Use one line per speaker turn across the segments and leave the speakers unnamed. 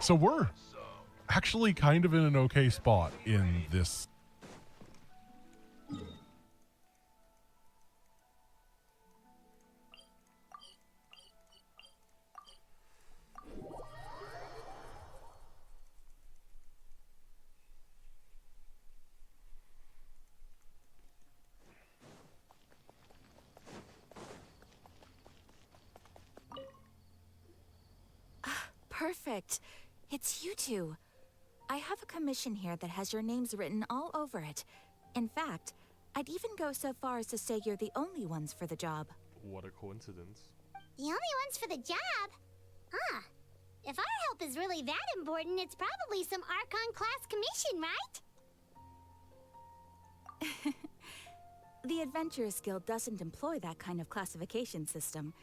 So we're actually kind of in an okay spot in this.
Perfect. It's you two. I have a commission here that has your names written all over it. In fact, I'd even go so far as to say you're the only ones for the job.
What a coincidence.
The only ones for the job? Huh. If our help is really that important, it's probably some Archon class commission, right?
The Adventurers Guild doesn't employ that kind of classification system.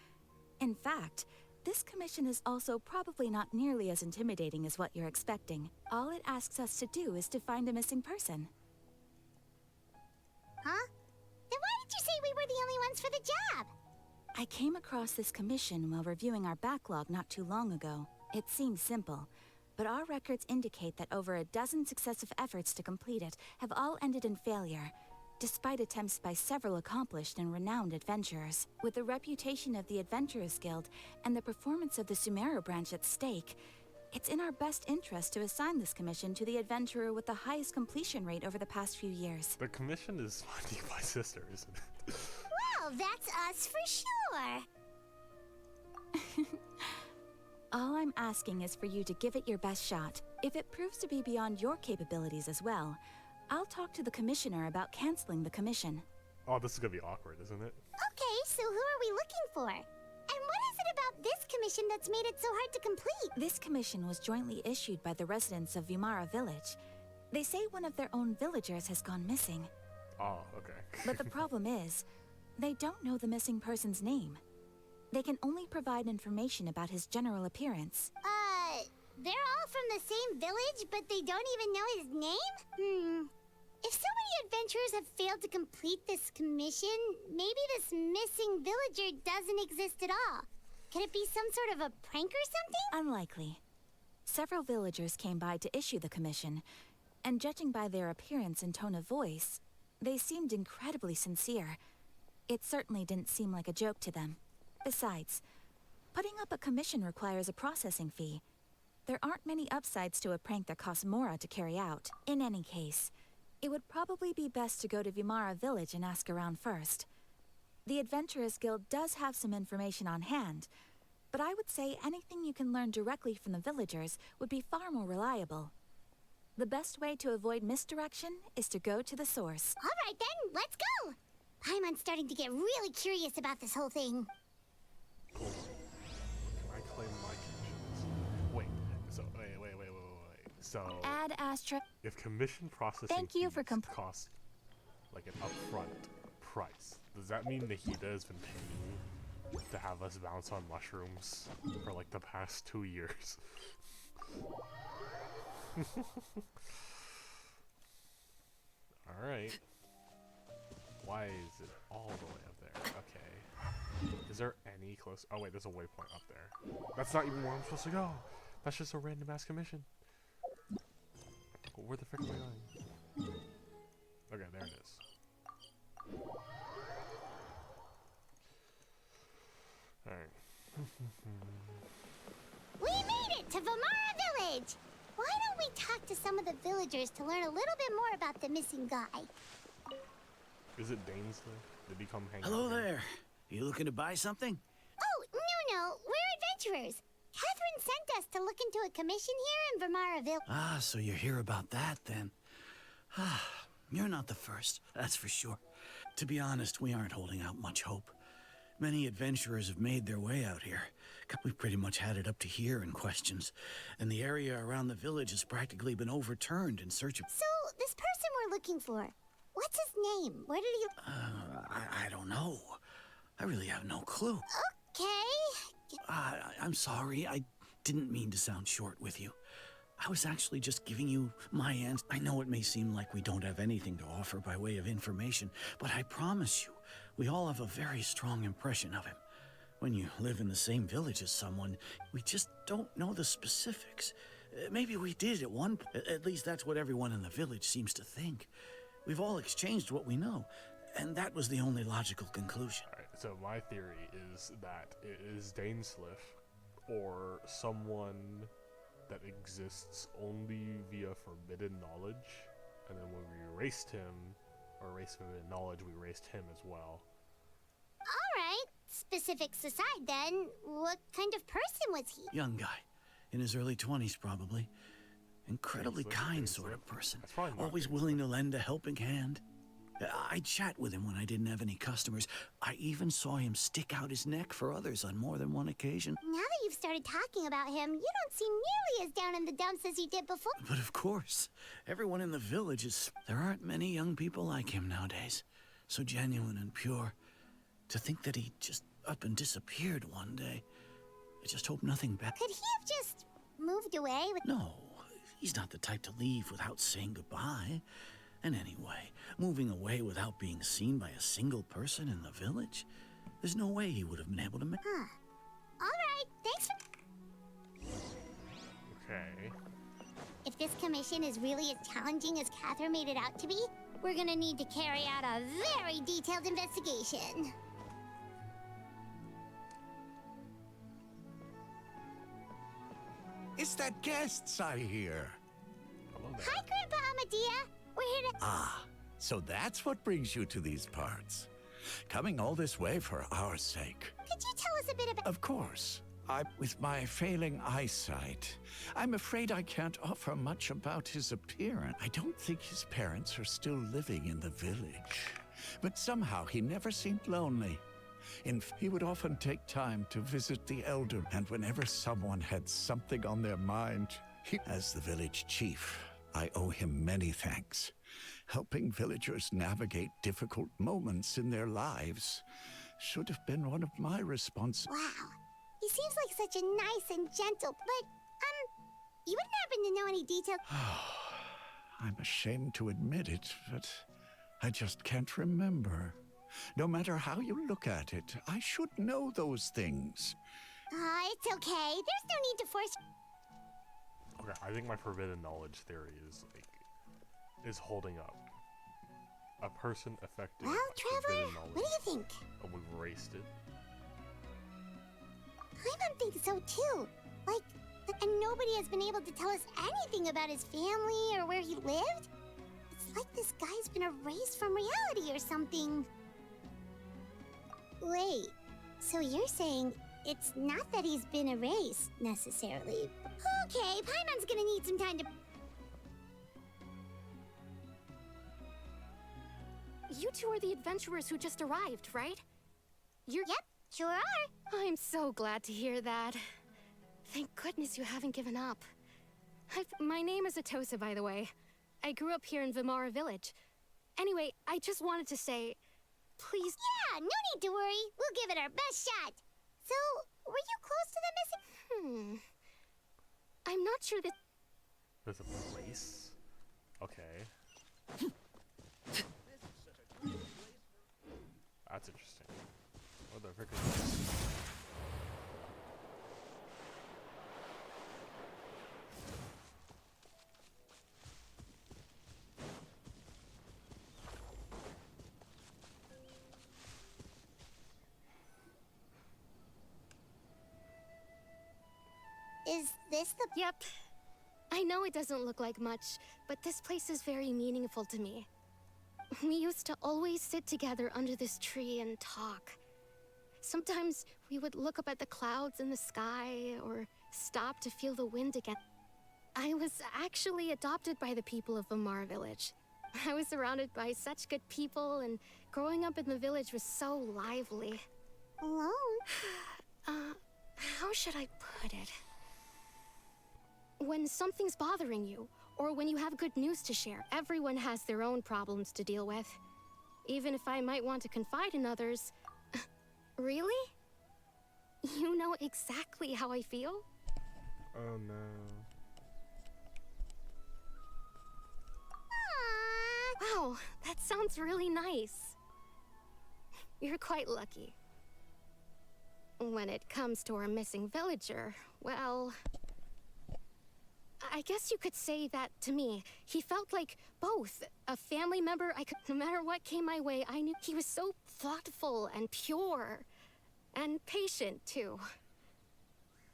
In fact, this commission is also probably not nearly as intimidating as what you're expecting. All it asks us to do is to find a missing person.
Huh? Then why did you say we were the only ones for the job?
I came across this commission while reviewing our backlog not too long ago. It seems simple, but our records indicate that over a dozen successive efforts to complete it have all ended in failure, despite attempts by several accomplished and renowned adventurers. With the reputation of the Adventurers Guild and the performance of the Sumeru branch at stake, it's in our best interest to assign this commission to the adventurer with the highest completion rate over the past few years.
The commission is funded by sister, isn't it?
Well, that's us for sure.
All I'm asking is for you to give it your best shot. If it proves to be beyond your capabilities as well, I'll talk to the commissioner about canceling the commission.
Oh, this is gonna be awkward, isn't it?
Okay, so who are we looking for? And what is it about this commission that's made it so hard to complete?
This commission was jointly issued by the residents of Vimara Village. They say one of their own villagers has gone missing.
Oh, okay.
But the problem is, they don't know the missing person's name. They can only provide information about his general appearance.
They're all from the same village, but they don't even know his name? If so many adventurers have failed to complete this commission, maybe this missing villager doesn't exist at all. Could it be some sort of a prank or something?
Unlikely. Several villagers came by to issue the commission, and judging by their appearance and tone of voice, they seemed incredibly sincere. It certainly didn't seem like a joke to them. Besides, putting up a commission requires a processing fee. There aren't many upsides to a prank that costs Mora to carry out. In any case, it would probably be best to go to Vimara Village and ask around first. The Adventurers Guild does have some information on hand, but I would say anything you can learn directly from the villagers would be far more reliable. The best way to avoid misdirection is to go to the source.
All right then, let's go! Paimon's starting to get really curious about this whole thing.
Cool. Can I claim my commissions? Wait. So wait. So
Ad Astra.
if commission processing
Thank you for
fees cost like an upfront price, does that mean Nahida has been paying to have us bounce on mushrooms for like the past 2 years? Alright. Why is it all the way up there? Okay. Is there any close? Oh wait, there's a waypoint up there. That's not even where I'm supposed to go. That's just a random ass commission. Where the frick am I going? Okay, there it is. Alright.
We made it to Vimara Village! Why don't we talk to some of the villagers to learn a little bit more about the missing guy?
Is it Danesley? Did he come hang
Hello
out here?
there. You looking to buy something?
Oh, no, we're adventurers. Catherine sent us to look into a commission here in Vimara Village.
Ah, so you're here about that then. Ah, you're not the first, that's for sure. To be honest, we aren't holding out much hope. Many adventurers have made their way out here. We've pretty much had it up to here in questions, and the area around the village has practically been overturned in search of...
So, this person we're looking for, what's his name? Where did he...
I don't know. I really have no clue.
Okay.
I'm sorry, I didn't mean to sound short with you. I was actually just giving you my answer. I know it may seem like we don't have anything to offer by way of information, but I promise you, we all have a very strong impression of him. When you live in the same village as someone, we just don't know the specifics. Maybe we did at one point. At least that's what everyone in the village seems to think. We've all exchanged what we know, and that was the only logical conclusion.
Alright, so my theory is that it is Dainsliff, or someone that exists only via forbidden knowledge, and then when we erased him, or erased forbidden knowledge, we erased him as well.
Alright, specifics aside then, what kind of person was he?
Young guy, in his early 20s probably. Incredibly
Dainsliff,
kind
Dainsliff.
sort of person.
That's probably not
Always
Dainsliff.
willing to lend a helping hand. I'd chat with him when I didn't have any customers. I even saw him stick out his neck for others on more than one occasion.
Now that you've started talking about him, you don't seem nearly as down in the dumps as you did before.
But of course, everyone in the village is... There aren't many young people like him nowadays. So genuine and pure. To think that he just up and disappeared one day. I just hope nothing bad...
Could he have just moved away with...
No, he's not the type to leave without saying goodbye. And anyway, moving away without being seen by a single person in the village? There's no way he would have been able to...
Huh. Alright, thanks for...
Okay.
If this commission is really as challenging as Catherine made it out to be, we're gonna need to carry out a very detailed investigation.
It's that guests I hear.
Hello there.
Hi, Grandpa Amadea. We're here to...
Ah, so that's what brings you to these parts. Coming all this way for our sake.
Could you tell us a bit about...
Of course. With my failing eyesight, I'm afraid I can't offer much about his appearance. I don't think his parents are still living in the village. But somehow he never seemed lonely. He would often take time to visit the elder, and whenever someone had something on their mind, as the village chief, I owe him many thanks. Helping villagers navigate difficult moments in their lives should have been one of my responsibilities.
Wow. He seems like such a nice and gentle, but, you wouldn't happen to know any details?
I'm ashamed to admit it, but I just can't remember. No matter how you look at it, I should know those things.
It's okay. There's no need to force...
Okay, I think my forbidden knowledge theory is holding up. A person affected
Well,
by
Trevor,
forbidden knowledge.
what do you think?
And we've erased it.
I think so too. And nobody has been able to tell us anything about his family or where he lived. It's like this guy's been erased from reality or something. Wait, so you're saying it's not that he's been erased, necessarily. Okay, Paimon's gonna need some time to...
You two are the adventurers who just arrived, right? You're...
Yep, sure are.
I'm so glad to hear that. Thank goodness you haven't given up. My name is Atosa, by the way. I grew up here in Vimara Village. Anyway, I just wanted to say, please...
Yeah, no need to worry. We'll give it our best shot. So, were you close to the missing...
I'm not sure that...
There's a place? Okay. That's interesting. What the frick is this?
Is this the...
Yep. I know it doesn't look like much, but this place is very meaningful to me. We used to always sit together under this tree and talk. Sometimes we would look up at the clouds in the sky, or stop to feel the wind again. I was actually adopted by the people of Vimara Village. I was surrounded by such good people, and growing up in the village was so lively.
Alone?
How should I put it? When something's bothering you, or when you have good news to share, everyone has their own problems to deal with. Even if I might want to confide in others... Really? You know exactly how I feel?
Oh no.
Wow, that sounds really nice. You're quite lucky. When it comes to our missing villager, well... I guess you could say that to me. He felt like both. A family member, no matter what came my way, I knew he was so thoughtful and pure. And patient, too.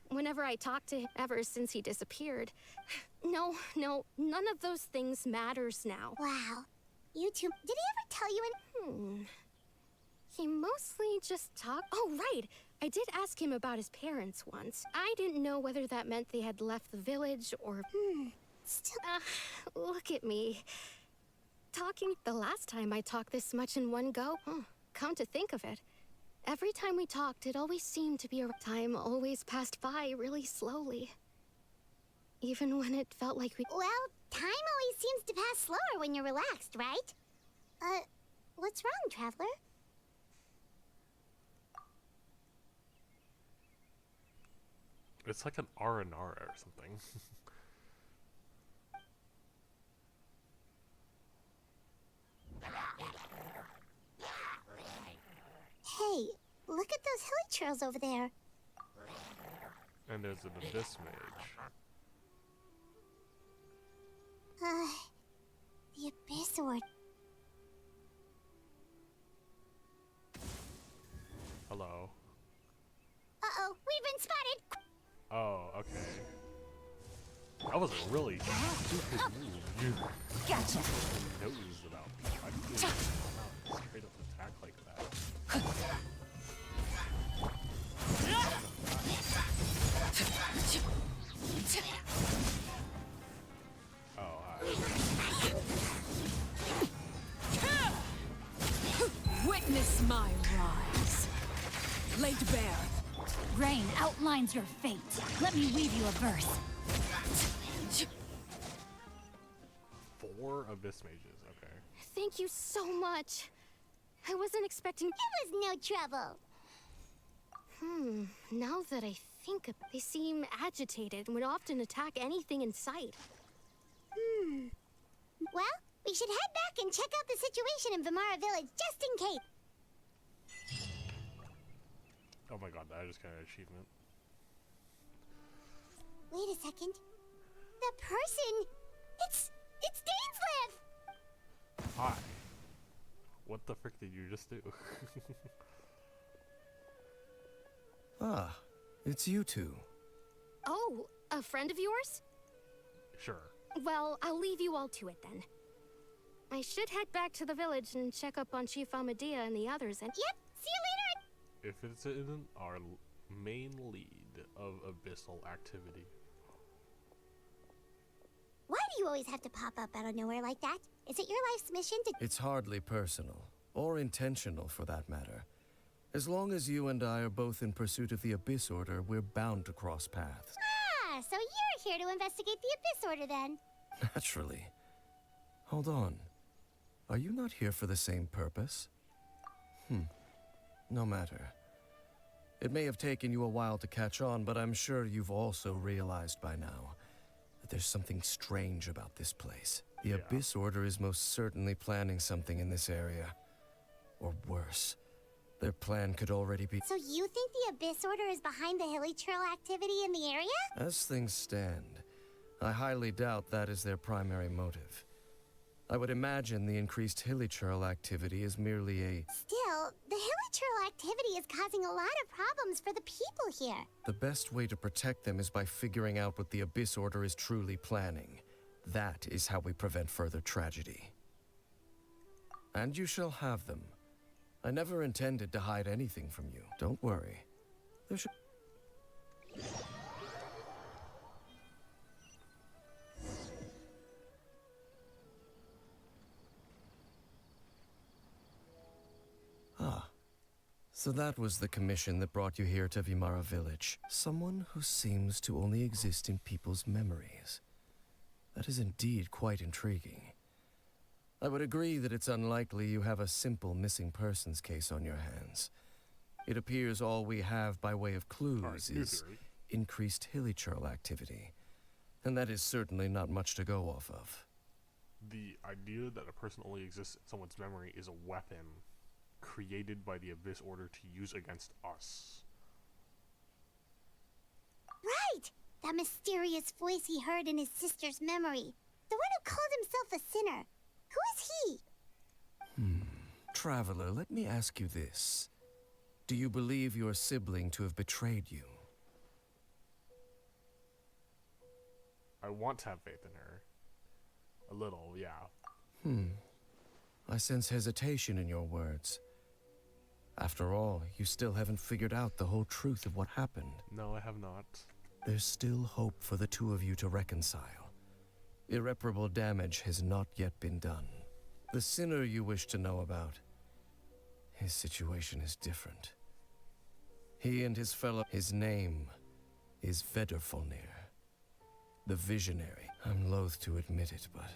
Whenever I talked to him, ever since he disappeared. No, none of those things matters now.
Wow. You two, did he ever tell you any—
He mostly just talked. Oh, right. I did ask him about his parents once. I didn't know whether that meant they had left the village or...
Still—
Look at me. Talking the last time I talked this much in one go. Come to think of it. Every time we talked, it always seemed to be a time always passed by really slowly. Even when it felt like we...
Well, time always seems to pass slower when you're relaxed, right? What's wrong, Traveler?
It's like an R&R or something.
Hey, look at those hilichurls over there.
And there's an Abyss Mage.
The Abyss Order.
Hello.
Uh-oh, we've been spotted!
Oh, okay. That was a really stupid move. You
Gotcha.
knows about me. Why did you come out straight up attack like that? Oh, hi.
Witness my rise. Laid bare. Rain outlines your fate. Let me weave you a verse.
4 Abyss Mages, okay.
Thank you so much. I wasn't expecting...
It was no trouble.
Now that I think of it, they seem agitated and would often attack anything in sight.
Well, we should head back and check out the situation in Vimara Village, just in case.
Oh my god, I just got an achievement.
Wait a second. The person... It's Dainsleif!
Hi. What the frick did you just do?
Ah, it's you two.
Oh, a friend of yours?
Sure.
Well, I'll leave you all to it then. I should head back to the village and check up on Chief Amadea and the others and...
Yep, see you later!
If it's in our main lead of abyssal activity.
Why do you always have to pop up out of nowhere like that? Is it your life's mission to...
It's hardly personal, or intentional for that matter. As long as you and I are both in pursuit of the Abyss Order, we're bound to cross paths.
Ah, so you're here to investigate the Abyss Order then.
Naturally. Hold on. Are you not here for the same purpose? No matter. It may have taken you a while to catch on, but I'm sure you've also realized by now that there's something strange about this place. The Abyss Order is most certainly planning something in this area. Or worse, their plan could already be...
So you think the Abyss Order is behind the hilichurl activity in the area?
As things stand, I highly doubt that is their primary motive. I would imagine the increased hilichurl activity is merely a...
Still, the hilichurl activity is causing a lot of problems for the people here.
The best way to protect them is by figuring out what the Abyss Order is truly planning. That is how we prevent further tragedy. And you shall have them. I never intended to hide anything from you. Don't worry. There should... Ah. So that was the commission that brought you here to Vimara Village. Someone who seems to only exist in people's memories. That is indeed quite intriguing. I would agree that it's unlikely you have a simple missing persons case on your hands. It appears all we have by way of clues is increased hilichurl activity. And that is certainly not much to go off of.
The idea that a person only exists in someone's memory is a weapon created by the Abyss Order to use against us.
Right! That mysterious voice he heard in his sister's memory. The one who called himself a sinner. Who is he?
Traveler, let me ask you this. Do you believe your sibling to have betrayed you?
I want to have faith in her. A little, yeah.
I sense hesitation in your words. After all, you still haven't figured out the whole truth of what happened.
No, I have not.
There's still hope for the two of you to reconcile. Irreparable damage has not yet been done. The sinner you wish to know about, his situation is different. He and his name is Vedrfolnir, the Visionary. I'm loath to admit it, but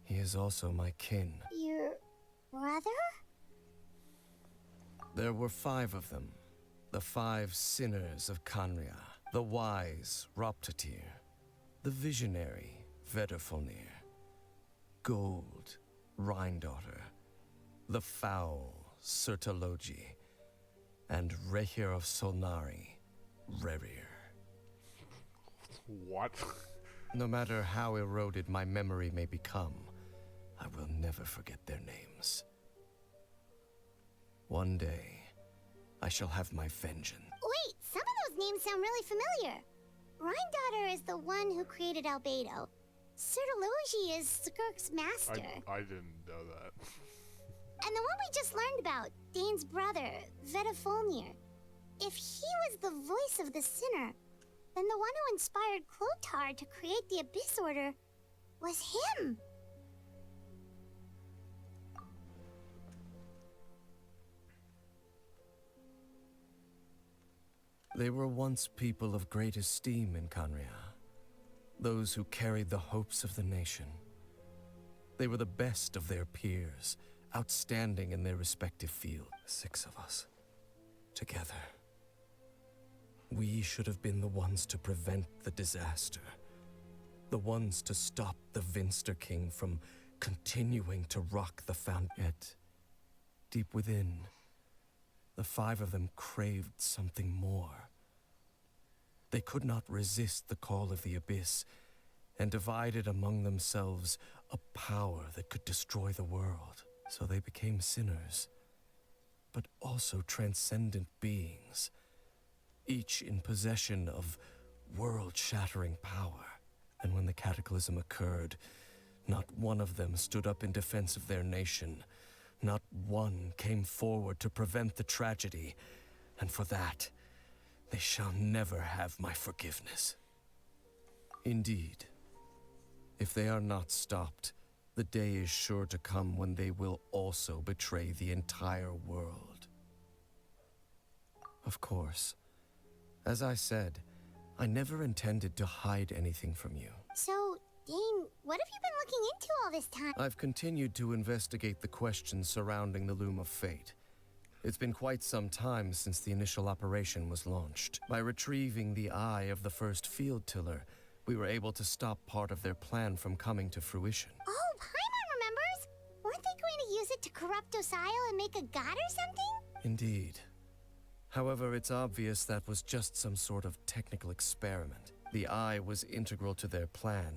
he is also my kin.
Your brother?
There were 5 of them, the 5 sinners of Khaenri'ah. The wise Roptatyr, the visionary Vedrfolnir, Gold Rhine-daughter, the foul Surtalogi, and Rehir of Solnari, Rerir.
What?
No matter how eroded my memory may become, I will never forget their names. One day, I shall have my vengeance.
Wait, some of those names sound really familiar. Rhine-daughter is the one who created Albedo. Surtalogi is Skirk's master.
I didn't know that.
And the one we just learned about, Dane's brother, Vedrfolnir. If he was the voice of the sinner, then the one who inspired Clothar to create the Abyss Order was him.
They were once people of great esteem in Khaenri'ah, those who carried the hopes of the nation. They were the best of their peers, outstanding in their respective fields. 6 of us, together. We should have been the ones to prevent the disaster, the ones to stop the Vinster King from continuing to rock the Yet, deep within, the 5 of them craved something more. They could not resist the call of the Abyss, and divided among themselves a power that could destroy the world. So they became sinners, but also transcendent beings, each in possession of world-shattering power. And when the cataclysm occurred, not one of them stood up in defense of their nation. Not one came forward to prevent the tragedy, and for that, they shall never have my forgiveness. Indeed, if they are not stopped, the day is sure to come when they will also betray the entire world. Of course, as I said, I never intended to hide anything from you.
So, Dane, what have you been looking into all this time?
I've continued to investigate the questions surrounding the Loom of Fate. It's been quite some time since the initial operation was launched. By retrieving the eye of the first field tiller, we were able to stop part of their plan from coming to fruition.
Oh, Paimon remembers! Weren't they going to use it to corrupt Osial and make a god or something?
Indeed. However, it's obvious that was just some sort of technical experiment. The eye was integral to their plan,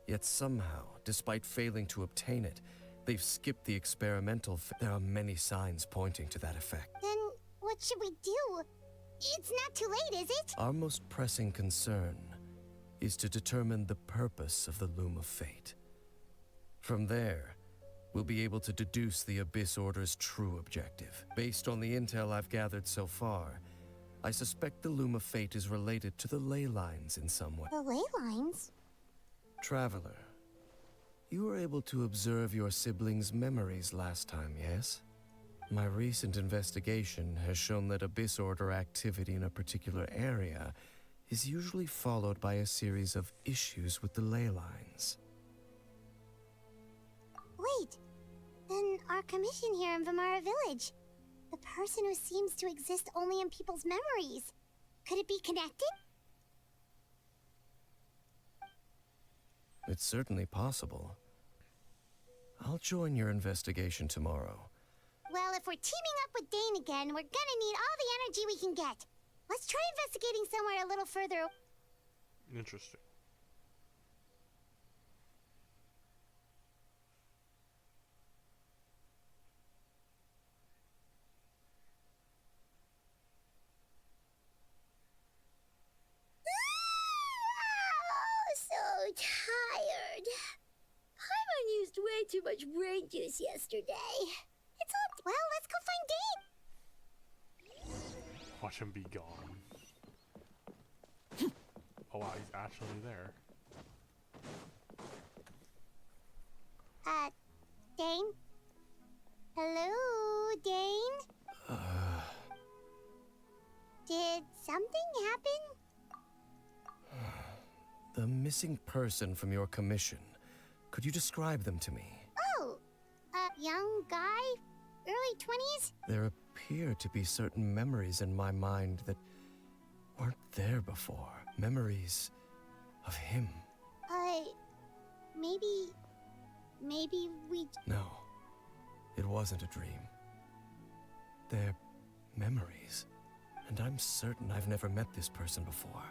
yet somehow, despite failing to obtain it, they've skipped the experimental There are many signs pointing to that effect.
Then what should we do? It's not too late, is it?
Our most pressing concern is to determine the purpose of the Loom of Fate. From there, we'll be able to deduce the Abyss Order's true objective. Based on the intel I've gathered so far, I suspect the Loom of Fate is related to the ley lines in some way.
The ley lines?
Traveler, you were able to observe your siblings' memories last time, yes? My recent investigation has shown that Abyss Order activity in a particular area is usually followed by a series of issues with the ley lines.
Wait, then our commission here in Vimara Village, the person who seems to exist only in people's memories, could it be connected?
It's certainly possible. I'll join your investigation tomorrow.
Well, if we're teaming up with Dane again, we're gonna need all the energy we can get. Let's try investigating somewhere a little further.
Interesting.
So tired. Paimon used way too much brain juice yesterday. It's all well. Let's go find Dane.
Watch him be gone. Oh wow, he's actually there.
Dane. Hello, Dane. Did something happen?
The missing person from your commission. Could you describe them to me?
Oh, a young guy, early 20s.
There appear to be certain memories in my mind that weren't there before. Memories of him.
Maybe we...
No, it wasn't a dream. They're memories. And I'm certain I've never met this person before.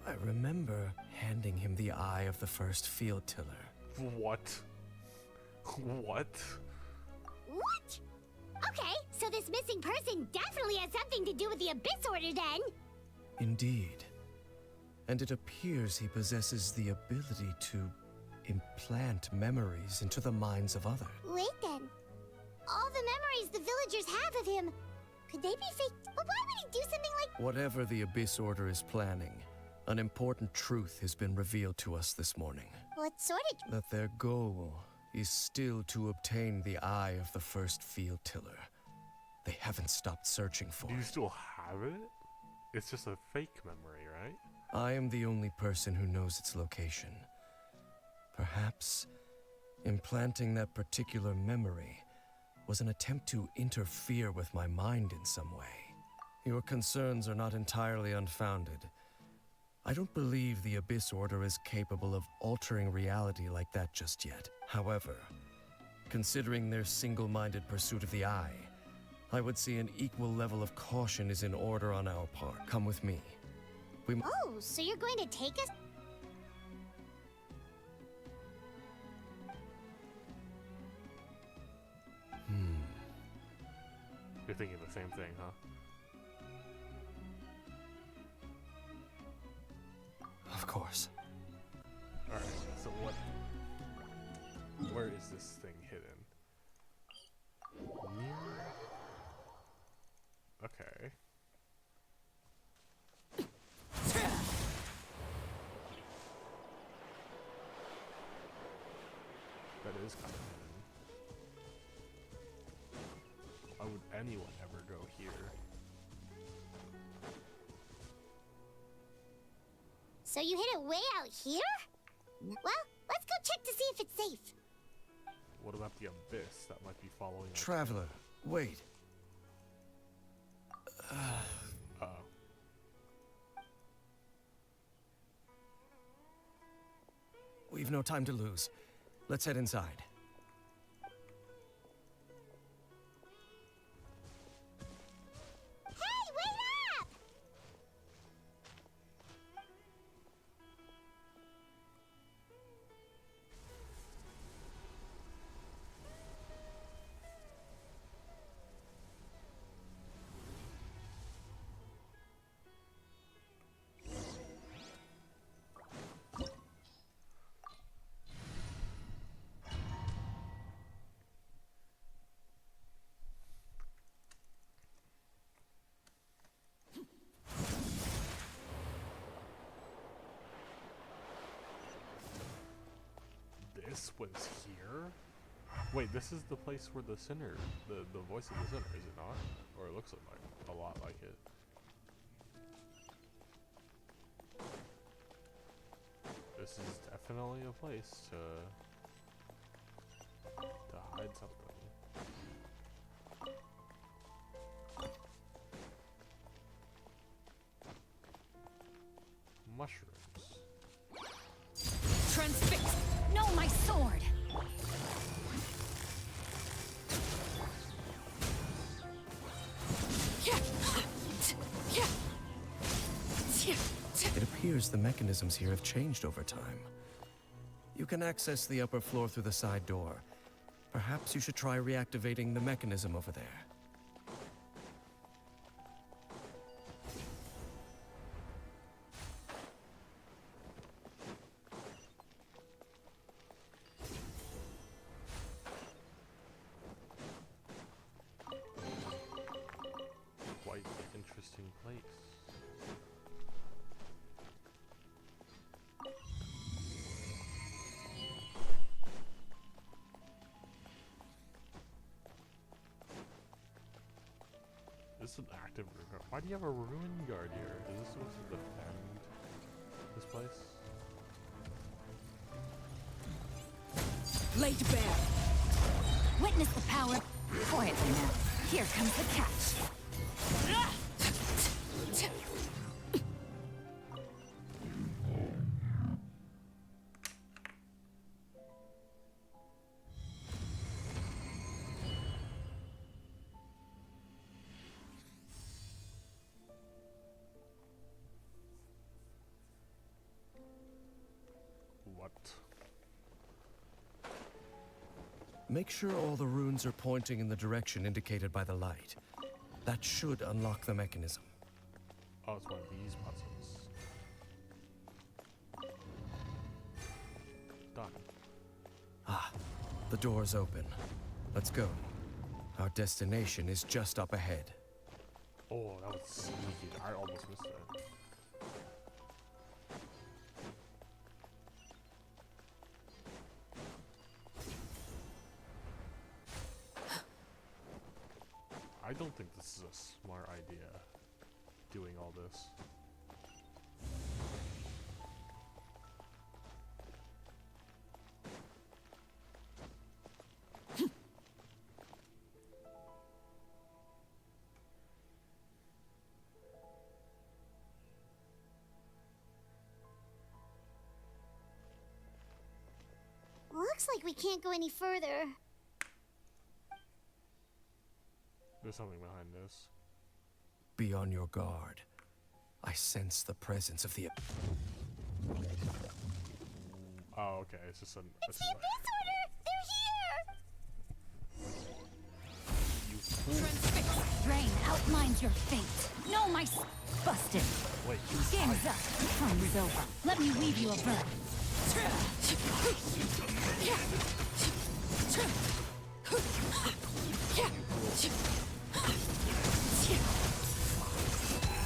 I remember handing him the eye of the first field tiller.
What? What?
What? Okay, so this missing person definitely has something to do with the Abyss Order then.
Indeed. And it appears he possesses the ability to implant memories into the minds of others.
Wait then. All the memories the villagers have of him, could they be fake? But why would he do something like...
Whatever the Abyss Order is planning, an important truth has been revealed to us this morning.
What sort of...
That their goal is still to obtain the eye of the first field tiller. They haven't stopped searching for
Do you
it.
still have it? It's just a fake memory, right?
I am the only person who knows its location. Perhaps implanting that particular memory was an attempt to interfere with my mind in some way. Your concerns are not entirely unfounded. I don't believe the Abyss Order is capable of altering reality like that just yet. However, considering their single-minded pursuit of the eye, I would say an equal level of caution is in order on our part. Come with me.
Oh, so you're going to take us...
You're thinking the same thing, huh?
Of course.
Alright, so what... Where is this thing hidden? Near... Okay. That is kind of hidden. Why would anyone ever go here?
So you hid it way out here? Well, let's go check to see if it's safe.
What about the abyss that might be following us?
Traveler, wait.
Uh-oh.
We've no time to lose. Let's head inside.
Hey, wait up!
This was here? Wait, this is the place where the sinner, the voice of the sinner, is it not? Or it looks like a lot like it. This is definitely a place to hide something. Mushrooms.
Transfix! No, my sword!
It appears the mechanisms here have changed over time. You can access the upper floor through the side door. Perhaps you should try reactivating the mechanism over there.
Quite interesting place. This is an active ruin guard. Why do you have a ruin guard here? Is this supposed to defend this place?
Laid bare. Witness the power. Quietly now. Here comes the catch.
What?
Make sure all the runes are pointing in the direction indicated by the light. That should unlock the mechanism.
Oh, it's one of these puzzles. Done.
Ah, the door's open. Let's go. Our destination is just up ahead.
Oh, that was sneaky. I almost missed that. I don't think this is a smart idea, doing all this.
Looks like we can't go any further.
There's something behind this.
Be on your guard. I sense the presence of the...
Oh, okay. It's just an.
It's the Abyss Order! They're here!
You fool.
Transfix. Drain outlines your fate. No, my busted.
Wait.
Game's up. Fun's over. Let me weave you a bird.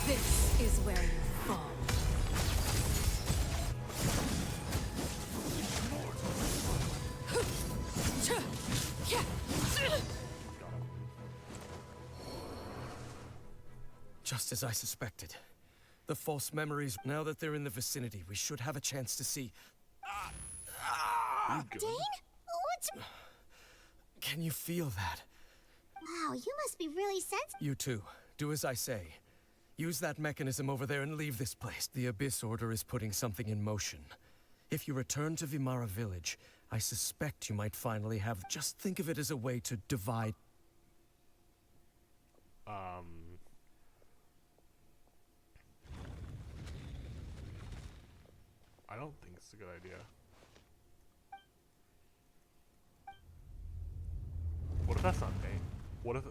This is where you fall.
Just as I suspected. The false memories, now that they're in the vicinity, we should have a chance to see...
You good?
Dane? What's...
Can you feel that?
Wow, you must be really sensitive.
You too. Do as I say. Use that mechanism over there and leave this place. The Abyss Order is putting something in motion. If you return to Vimara Village, I suspect you might finally have... Just think of it as a way to divide...
I don't think it's a good idea. What if that's not Dane? What if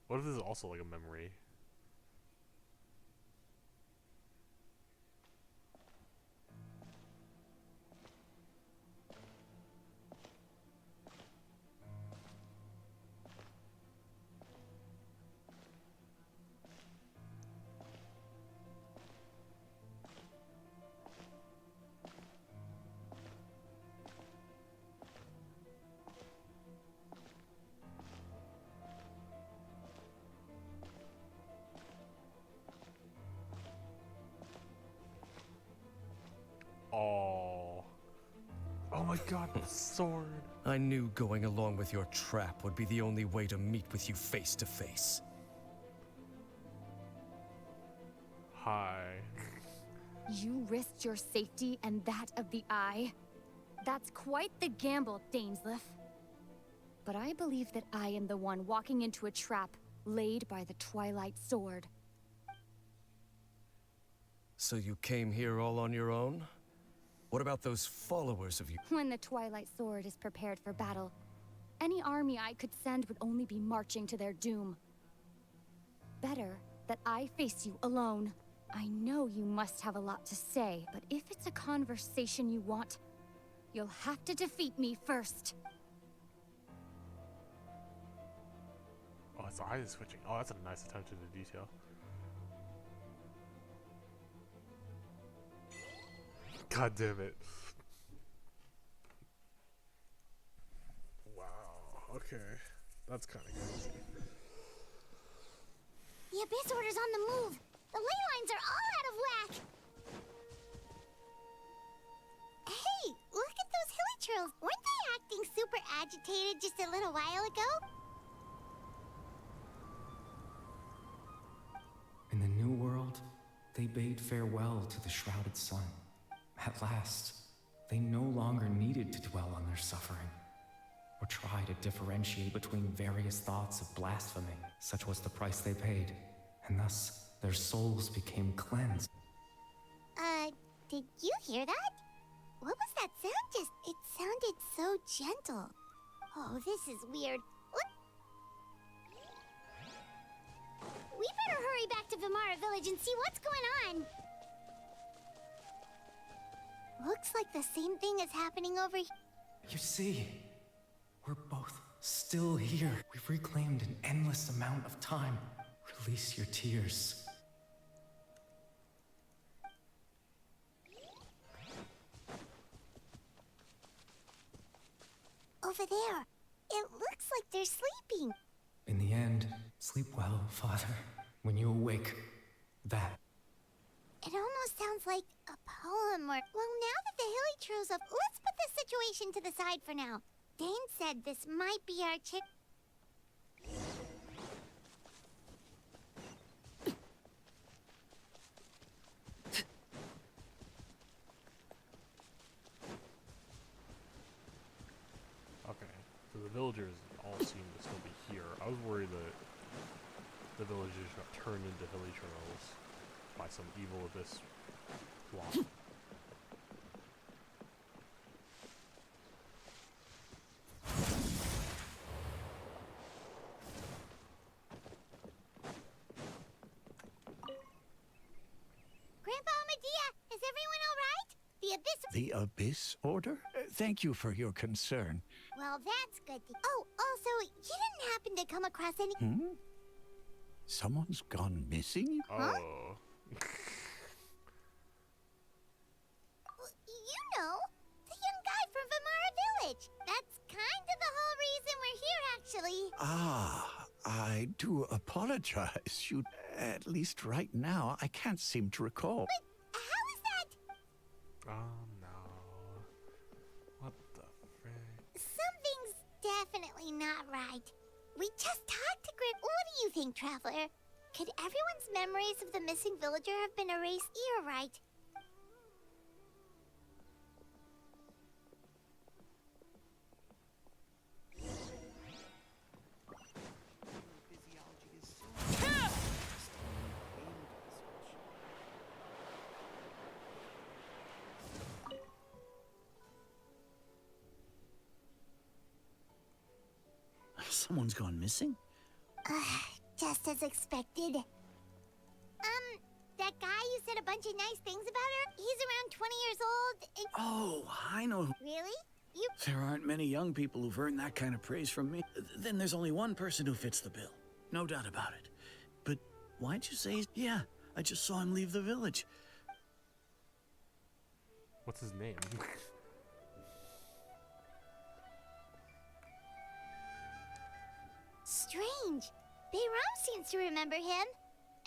this is also like a memory? Oh my god, the sword.
I knew going along with your trap would be the only way to meet with you face to face.
Hi.
You risked your safety and that of the Eye? That's quite the gamble, Dainsleif. But I believe that I am the one walking into a trap laid by the Twilight Sword.
So you came here all on your own? What about those followers of you?
When the Twilight Sword is prepared for battle, any army I could send would only be marching to their doom. Better that I face you alone. I know you must have a lot to say, but if it's a conversation you want, you'll have to defeat me first.
Oh, his eyes is switching. Oh, that's a nice attention to detail. God damn it. Wow. Okay. That's kind of crazy.
The Abyss Order's on the move. The ley lines are all out of whack. Hey, look at those hilly churls. Weren't they acting super agitated just a little while ago?
In the New World, they bade farewell to the shrouded sun. At last, they no longer needed to dwell on their suffering, or try to differentiate between various thoughts of blasphemy. Such was the price they paid, and thus their souls became cleansed.
Did you hear that? What was that sound? It sounded so gentle. Oh, this is weird. What? We better hurry back to Vimara Village and see what's going on. Looks like the same thing is happening over here.
You see, we're both still here. We've reclaimed an endless amount of time. Release your tears.
Over there. It looks like they're sleeping.
In the end, sleep well, Father. When you awake, that.
It almost sounds like a poem or... Well, now that the hilly churls have... Let's put this situation to the side for now. Dane said this might be our chick...
Okay, so the villagers all seem to still be here. I was worried that the villagers got turned into hilly churls by some evil abyss block.
Grandpa Medea, is everyone all right? The Abyss...
The Abyss Order? Thank you for your concern.
Well, that's good. Oh, also, you didn't happen to come across any...
Someone's gone missing?
Oh.
You know, the young guy from Vimara Village. That's kind of the whole reason we're here, actually.
Ah, I do apologize. You, at least right now, I can't seem to recall.
But how is that?
Oh no. What the frick?
Something's definitely not right. We just talked to Grim. What do you think, Traveler? Could everyone's memories of the missing villager have been erased? You're right.
Someone's gone missing?
Just as expected. That guy you said a bunch of nice things about her? He's around 20 years old and...
Oh, I know.
Really? You...
There aren't many young people who've earned that kind of praise from me. Then there's only one person who fits the bill. No doubt about it. But why'd you say... Yeah, I just saw him leave the village.
What's his name?
Strange. Bayram seems to remember him.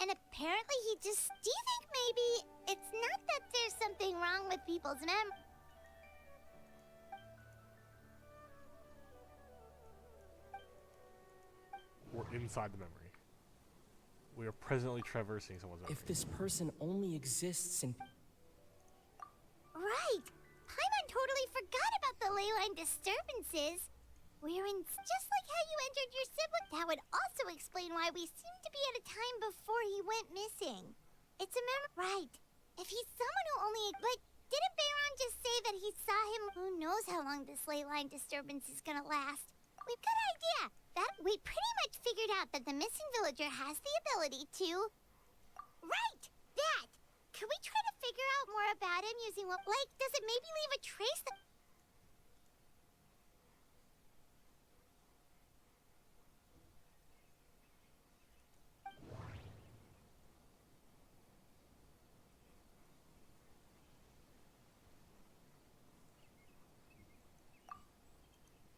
And apparently he just... Do you think maybe it's not that there's something wrong with people's
We're inside the memory. We are presently traversing someone's memory.
If this person only exists in...
Right. Paimon totally forgot about the ley line disturbances. Just like how you entered your sibling. That would also explain why we seem to be at a time before he went missing. It's a right. If he's someone who only... But didn't Bayron just say that he saw him? Who knows how long this ley line disturbance is gonna last? We've got an idea. That we pretty much figured out that the missing villager has the ability to... Right! That! Could we try to figure out more about him using what... Like, does it maybe leave a trace that...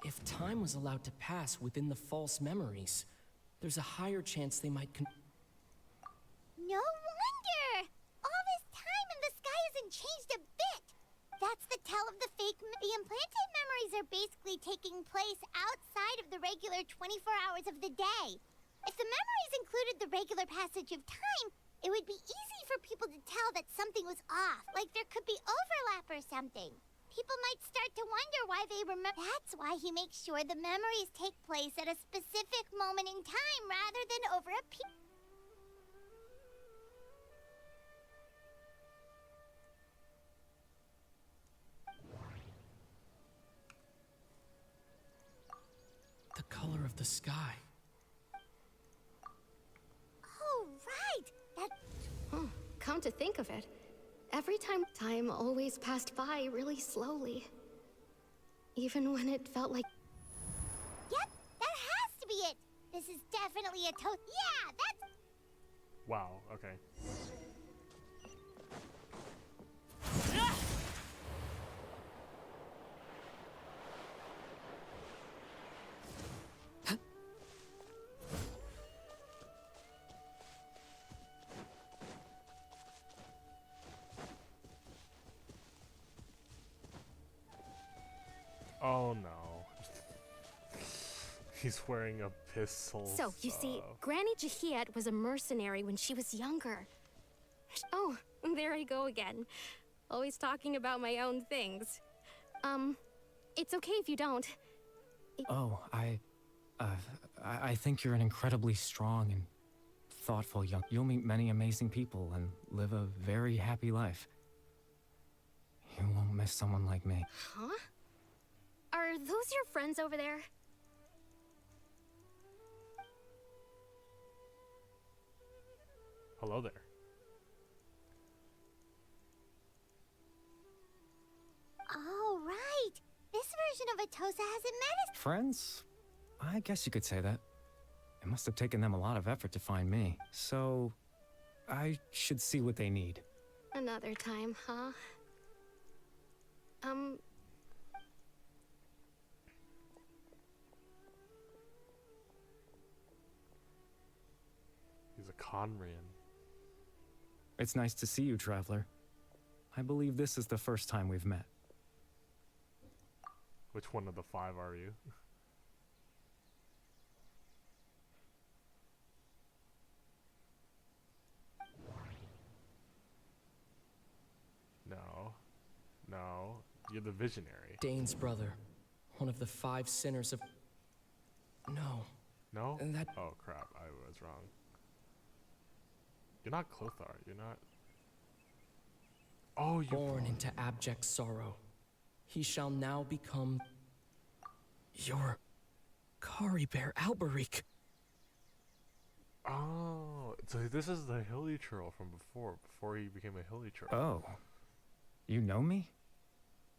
If time was allowed to pass within the false memories, there's a higher chance they might
No wonder! All this time and the sky hasn't changed a bit! That's the tell of the fake... The implanted memories are basically taking place outside of the regular 24 hours of the day. If the memories included the regular passage of time, it would be easy for people to tell that something was off, like there could be overlap or something. People might start to wonder why they remember. That's why he makes sure the memories take place at a specific moment in time rather than over a period.
The color of the sky.
Oh, right! That...
Come to think of it, every time always passed by really slowly. Even when it felt like...
Yep, that has to be it! This is definitely a Yeah, that's...
Wow, okay. Oh no. He's wearing a pistol.
So, you see, Granny Jahiet was a mercenary when she was younger. Oh, there I go again. Always talking about my own things. It's okay if you don't.
Oh, I think you're an incredibly strong and thoughtful young... You'll meet many amazing people and live a very happy life. You won't miss someone like me.
Huh? Are those your friends over there?
Hello there.
Oh, right! This version of Atosa hasn't met us.
Friends? I guess you could say that. It must have taken them a lot of effort to find me. So, I should see what they need.
Another time, huh?
He's a Conrian.
It's nice to see you, Traveler. I believe this is the first time we've met.
Which one of the 5 are you? No. No. You're the visionary.
Dane's brother. One of the 5 sinners of... No.
No?
That...
Oh crap, I was wrong. You're not Clothar, you're not... Oh, you're
born into abject sorrow. He shall now become... your... Kari Bear Alberic.
Oh, so this is the Hilly Churl from before he became a Hilly Churl.
Oh. You know me?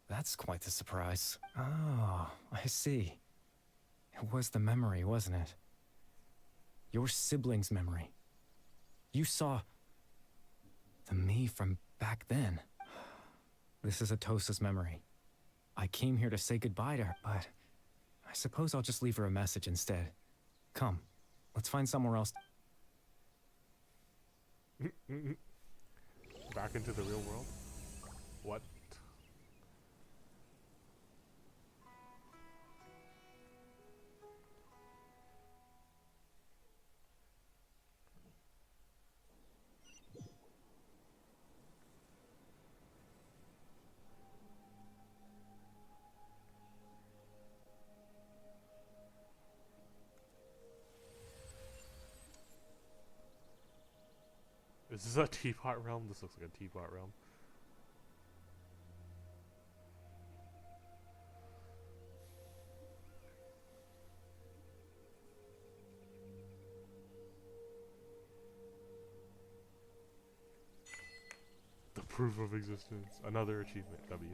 That's quite the surprise. Oh, I see. It was the memory, wasn't it? Your sibling's memory. You saw... the me from back then. This is Atosa's memory. I came here to say goodbye to her, but... I suppose I'll just leave her a message instead. Come, let's find somewhere else.
Back into the real world? What? Is this a teapot realm? This looks like a teapot realm. The proof of existence. Another achievement. W.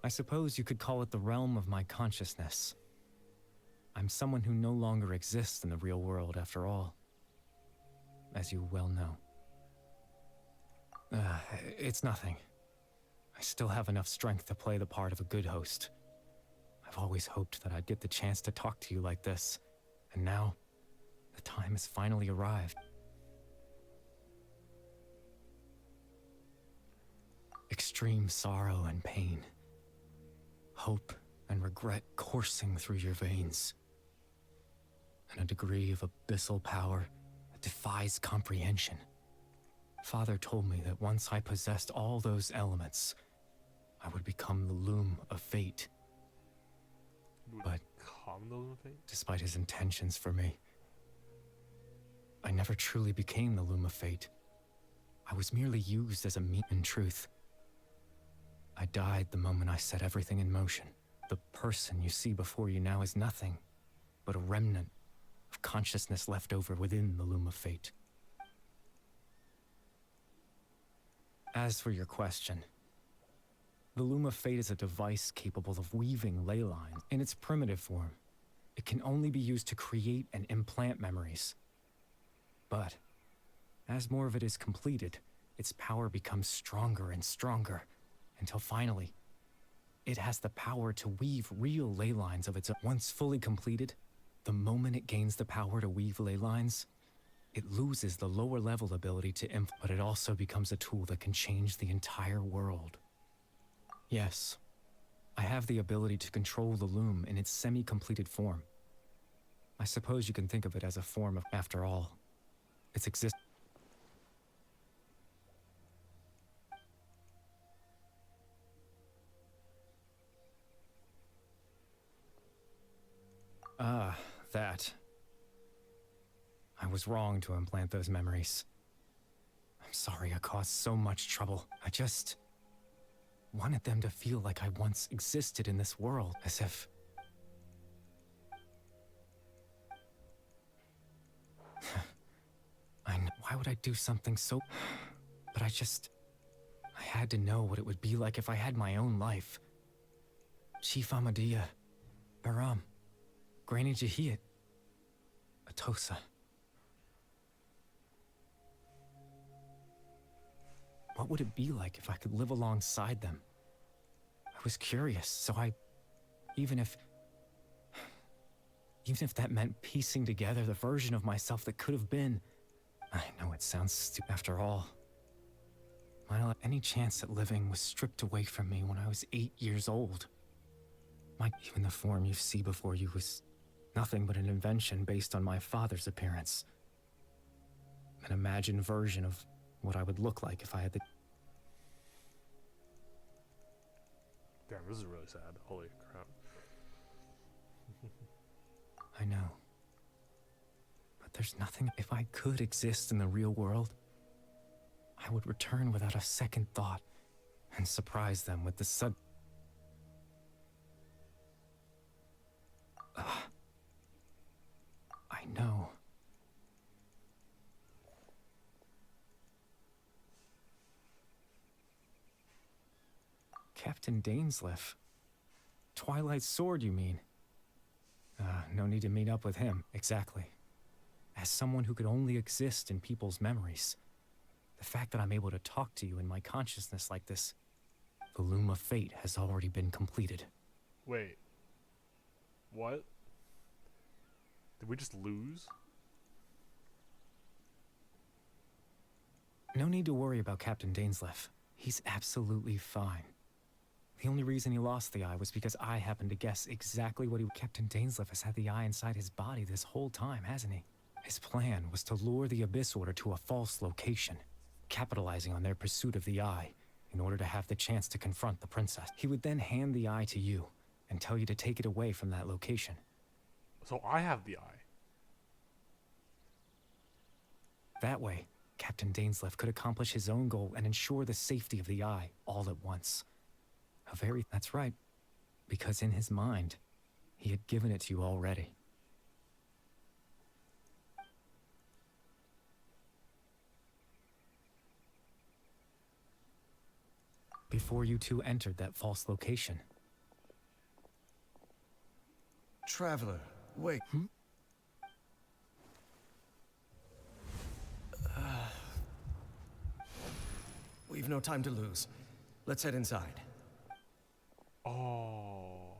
I suppose you could call it the realm of my consciousness. I'm someone who no longer exists in the real world, after all. As you well know. It's nothing. I still have enough strength to play the part of a good host. I've always hoped that I'd get the chance to talk to you like this, and now, the time has finally arrived. Extreme sorrow and pain. Hope and regret coursing through your veins. And a degree of abyssal power that defies comprehension. Father told me that once I possessed all those elements, I would become the loom of fate. But despite his intentions for me, I never truly became the loom of fate. I was merely used as a means. In truth, I died the moment I set everything in motion. The person you see before you now is nothing but a remnant of consciousness left over within the loom of fate. As for your question, the loom of fate is a device capable of weaving ley lines. In its primitive form, it can only be used to create and implant memories. But as more of it is completed, its power becomes stronger and stronger, until finally, it has the power to weave real ley lines of its own. Once fully completed, the moment it gains the power to weave ley lines, it loses the lower level ability to but it also becomes a tool that can change the entire world. Yes, I have the ability to control the loom in its semi-completed form. I suppose you can think of it as a form of, after all, its existence. That. I was wrong to implant those memories. I'm sorry I caused so much trouble. I just wanted them to feel like I once existed in this world, as if... Why would I do something so... But I had to know what it would be like if I had my own life. Chief Ahmadiyya, Baram, Granny Jahiyat, Atosa. What would it be like if I could live alongside them? I was curious, so even if that meant piecing together the version of myself that could have been. I know it sounds stupid. After all, any chance at living was stripped away from me when I was 8 years old. Even the form you see before you was nothing but an invention based on my father's appearance. An imagined version of what I would look like if I had the...
Damn, this is really sad. Holy crap.
I know. But there's nothing... If I could exist in the real world, I would return without a second thought and surprise them with the sudden... I know. Captain Dainsleif. Twilight Sword, you mean? No need to meet up with him, exactly. As someone who could only exist in people's memories, the fact that I'm able to talk to you in my consciousness like this, the loom of fate has already been completed.
Wait. What? Did we just lose?
No need to worry about Captain Dainsleif. He's absolutely fine. The only reason he lost the eye was because I happened to guess exactly what he... Captain Dainsleif has had the eye inside his body this whole time, hasn't he? His plan was to lure the Abyss Order to a false location, capitalizing on their pursuit of the eye in order to have the chance to confront the princess. He would then hand the eye to you and tell you to take it away from that location.
So I have the eye.
That way, Captain Dainsleif could accomplish his own goal and ensure the safety of the eye all at once. That's right, because in his mind, he had given it to you already. Before you two entered that false location.
Traveler, wait. We've no time to lose. Let's head inside.
Oh.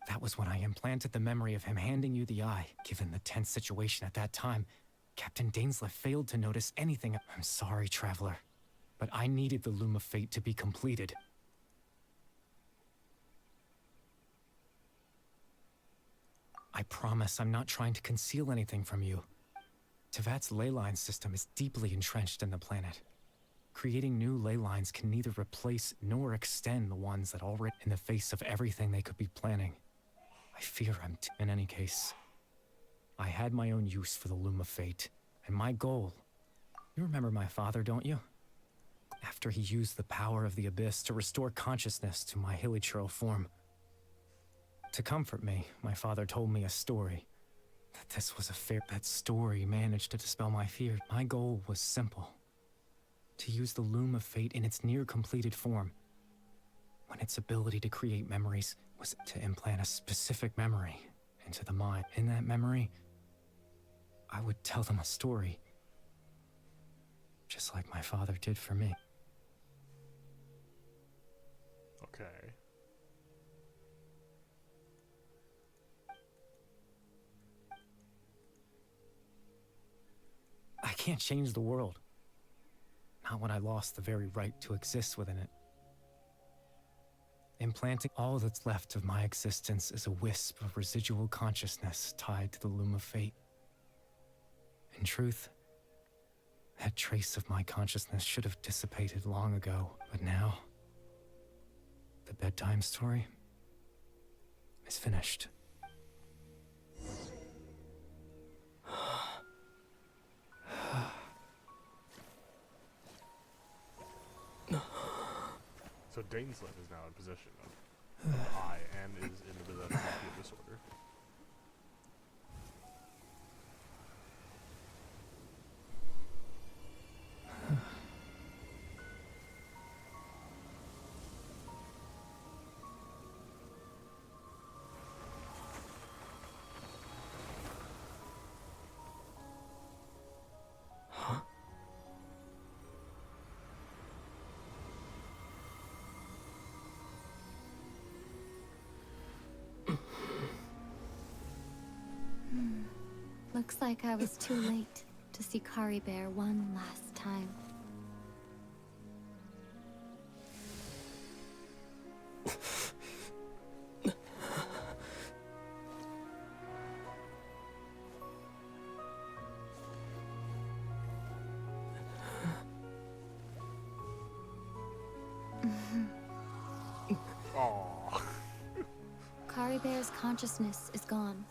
That was when I implanted the memory of him handing you the eye. Given the tense situation at that time, Captain Dainsleif failed to notice anything. I'm sorry, Traveler, but I needed the Loom of Fate to be completed. I promise I'm not trying to conceal anything from you. Tevat's ley line system is deeply entrenched in the planet. Creating new ley lines can neither replace nor extend the ones that already... In the face of everything they could be planning, I fear in any case, I had my own use for the Loom of Fate, and my goal... You remember my father, don't you? After he used the power of the Abyss to restore consciousness to my hilichurl form. To comfort me, my father told me a story. That this was a fair... That story managed to dispel my fear. My goal was simple. To use the Loom of Fate in its near-completed form, when its ability to create memories was to implant a specific memory into the mind. In that memory, I would tell them a story, just like my father did for me.
Okay.
I can't change the world. Not when I lost the very right to exist within it. Implanting all that's left of my existence is a wisp of residual consciousness tied to the Loom of Fate. In truth, that trace of my consciousness should have dissipated long ago, but now, the bedtime story is finished.
So Dainsleif is now in possession of the eye and is in the possession of the disorder.
Looks like I was too late to see Caribert one last time. Caribert's consciousness is gone,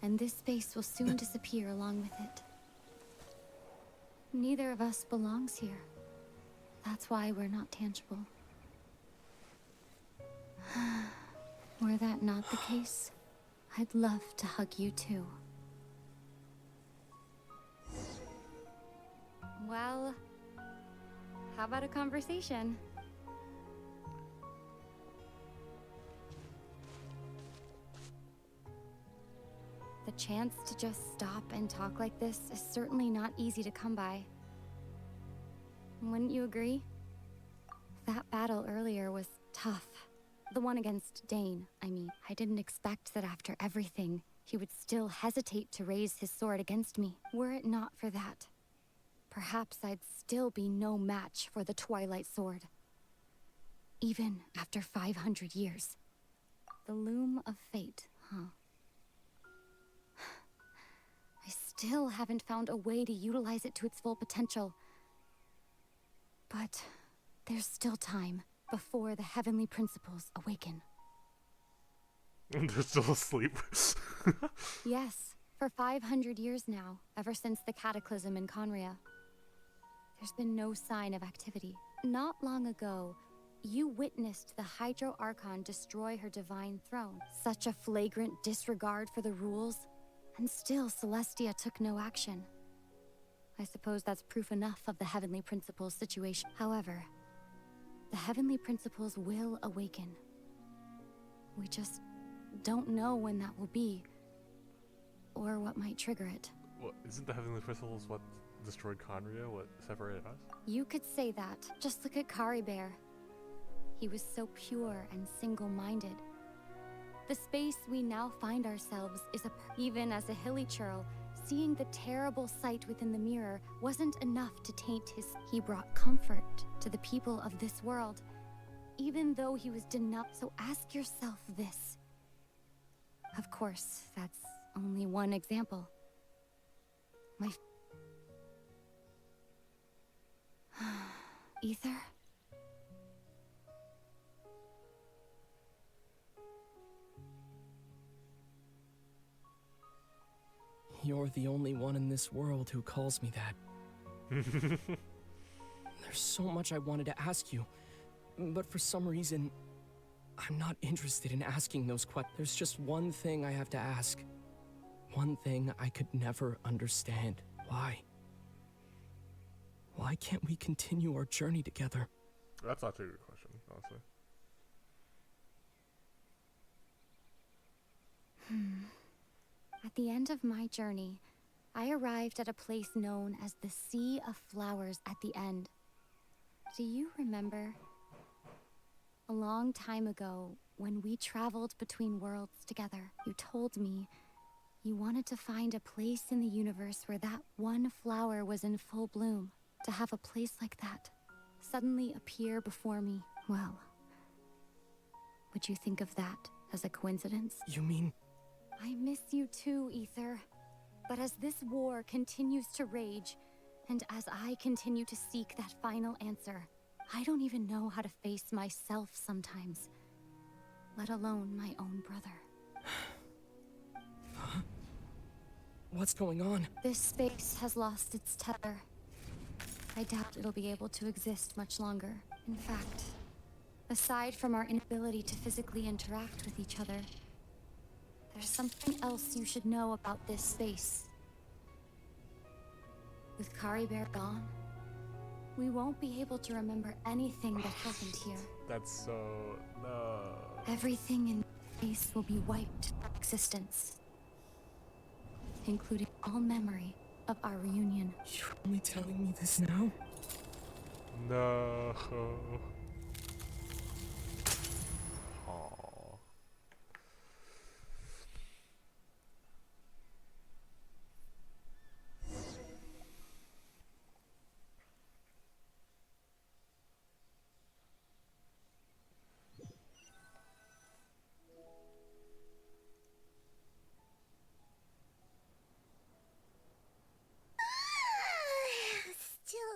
and this space will soon disappear along with it. Neither of us belongs here. That's why we're not tangible. Were that not the case, I'd love to hug you too. Well, how about a conversation? The chance to just stop and talk like this is certainly not easy to come by. Wouldn't you agree? That battle earlier was tough. The one against Dane, I mean. I didn't expect that after everything, he would still hesitate to raise his sword against me. Were it not for that, perhaps I'd still be no match for the Twilight Sword. Even after 500 years. The Loom of Fate, huh? I still haven't found a way to utilize it to its full potential. But there's still time before the heavenly principles awaken.
They're still asleep.
Yes, for 500 years now, ever since the cataclysm in Conria. There's been no sign of activity. Not long ago, you witnessed the Hydro Archon destroy her divine throne. Such a flagrant disregard for the rules, and still Celestia took no action. I suppose that's proof enough of the Heavenly Principles situation. However, the Heavenly Principles will awaken. We just don't know when that will be, or what might trigger it.
Well, isn't the Heavenly Principles what destroyed Conria? What separated us?
You could say that. Just look at Caribert. He was so pure and single-minded. The space we now find ourselves is even as a hilly churl, seeing the terrible sight within the mirror wasn't enough to taint his. He brought comfort to the people of this world, even though he was denied. So ask yourself this. Of course, that's only one example. Ether?
You're the only one in this world who calls me that. There's so much I wanted to ask you, but for some reason, I'm not interested in asking those questions. There's just one thing I have to ask. One thing I could never understand. Why? Why can't we continue our journey together?
That's actually a good question, honestly.
At the end of my journey, I arrived at a place known as the Sea of Flowers at the end. Do you remember? A long time ago, when we traveled between worlds together, you told me you wanted to find a place in the universe where that one flower was in full bloom. To have a place like that suddenly appear before me, well, would you think of that as a coincidence?
You mean...
I miss you too, Ether. But as this war continues to rage, and as I continue to seek that final answer, I don't even know how to face myself sometimes, let alone my own brother.
Huh? What's going on?
This space has lost its tether. I doubt it'll be able to exist much longer. In fact, aside from our inability to physically interact with each other, there's something else you should know about this space. With Caribert gone, we won't be able to remember anything that happened here.
That's so... no.
Everything in space will be wiped from existence, including all memory of our reunion.
You're only telling me this now?
No.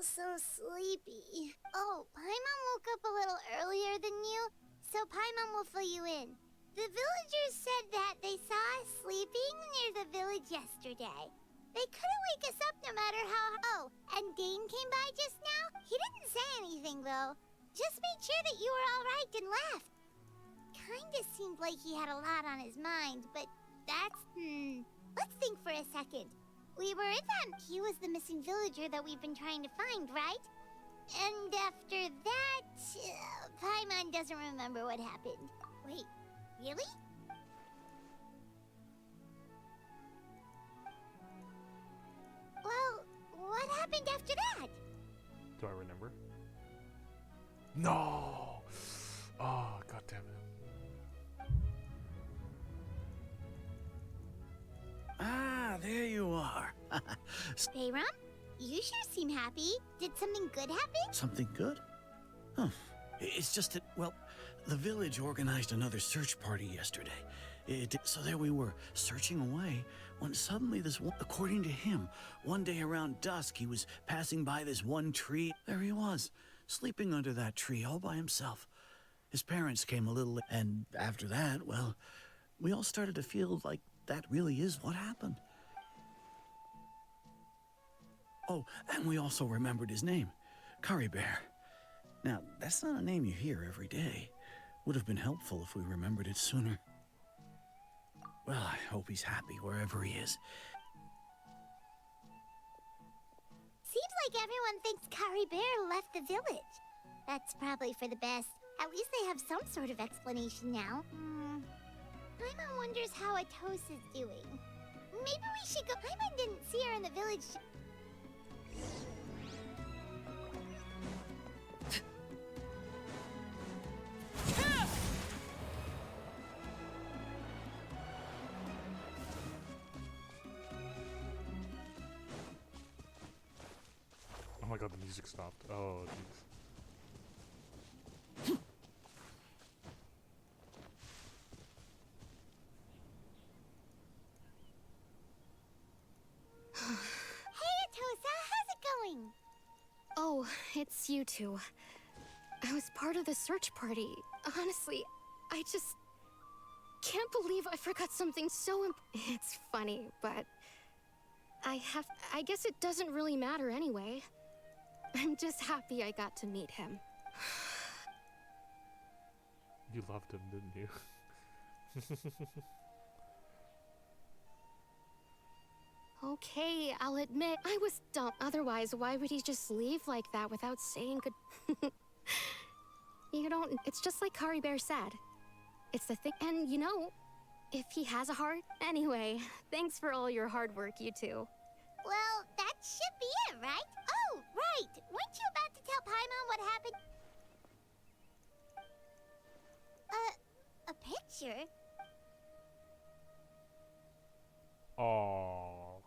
So sleepy. Oh, Paimon woke up a little earlier than you, so Paimon will fill you in. The villagers said that they saw us sleeping near the village yesterday. They couldn't wake us up no matter how... Oh, and Dane came by just now? He didn't say anything, though. Just made sure that you were alright and left. Kinda seemed like he had a lot on his mind, but that's... Let's think for a second. We were in that. He was the missing villager that we've been trying to find, right? And after that, Paimon doesn't remember what happened. Wait, really? Well, what happened after that?
Do I remember? No! Oh, god damn it.
Ah, there you are.
Bayram? You sure seem happy. Did something good happen?
Something good? Huh. It's just that, well, the village organized another search party yesterday. So there we were, searching away, when suddenly this one, according to him, one day around dusk, he was passing by this one tree. There he was, sleeping under that tree all by himself. His parents came a little, and after that, well, we all started to feel like that really is what happened. Oh, and we also remembered his name, Curry Bear. Now, that's not a name you hear every day. Would have been helpful if we remembered it sooner. Well, I hope he's happy wherever he is.
Seems like everyone thinks Curry Bear left the village. That's probably for the best. At least they have some sort of explanation now. Paimon wonders how Atosa's doing. Maybe we should go. Paimon didn't see her in the village.
Oh my god, the music stopped. Oh, jeez.
Hey, Atosa, how's it going?
Oh, it's you two. I was part of the search party. Honestly, I just can't believe I forgot something so It's funny, but I guess it doesn't really matter anyway. I'm just happy I got to meet him.
You loved him, didn't you?
Okay, I'll admit, I was dumb. Otherwise, why would he just leave like that without saying good... You don't... It's just like Curry Bear said. It's the thing... And, you know, if he has a heart... Anyway, thanks for all your hard work, you two.
Well, that should be it, right? Oh, right! Weren't you about to tell Paimon what happened? A picture?
Aww.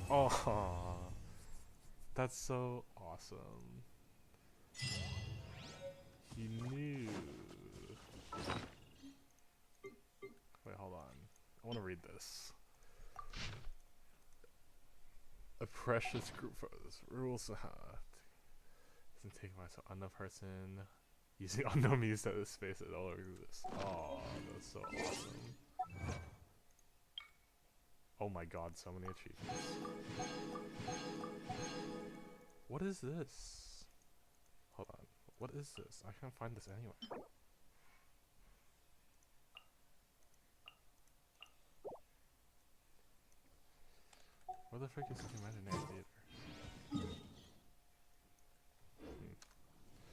Oh, that's so awesome. He knew. Wait, hold on. I want to read this. A precious group of rules. Doesn't take myself unknown person using unknown means that this space that all exists. Oh, that's so awesome. Oh my god, so many achievements. What is this? Hold on. What is this? I can't find this anywhere. Where the frick is the imaginary theater?